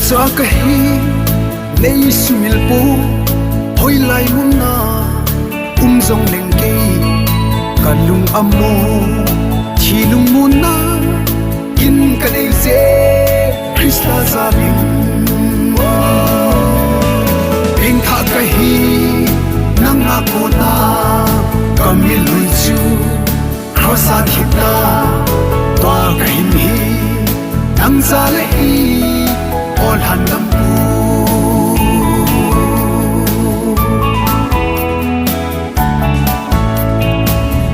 cha ka hi nei sumil pu hoi lai mun na zong leng ke kalung amo thi lung mun na kin ka nei se Krista zabin ping tha ka hi nang na ko na kamil lui chu khosa thita twa ka hin hi nang za le hi ol han lam pu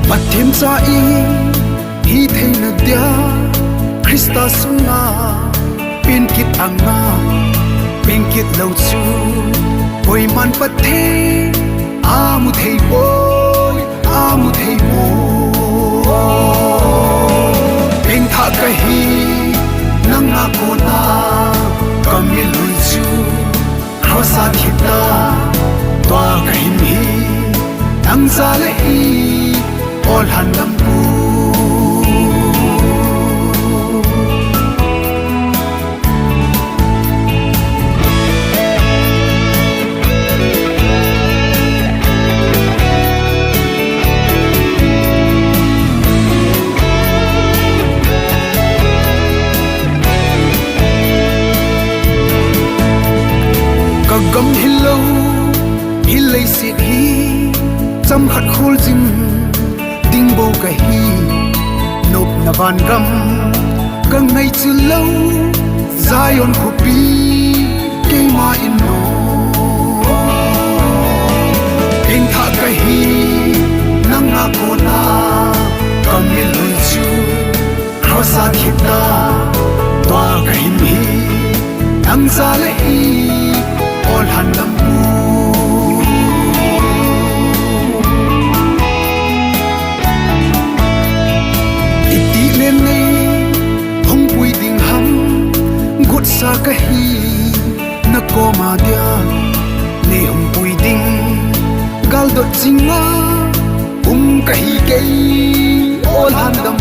Mathim cha i hi theina dia Krista sunga pin kit anga pin kit lo chu boy man pathe amu thei boy amu thei bo pin tha ka hi nang na ko na kamil lui chu khosa thita twa ka hin hi nang za le hi ol han lam pu gam hello hilai sit hi cham khat khul jin ding bo ka hi nop na van gam kang ngai chu lo zion khu pi ke ma in no ping tha ka hi nang na ko na kamil lui chu khosa thita twa ka hin hi nang za le hi ol han lam pu iti len nei hong pui ding ham gut sa ka hi na ko ma dia nei hong pui ding gal dot chinga ka hi ke ol han lam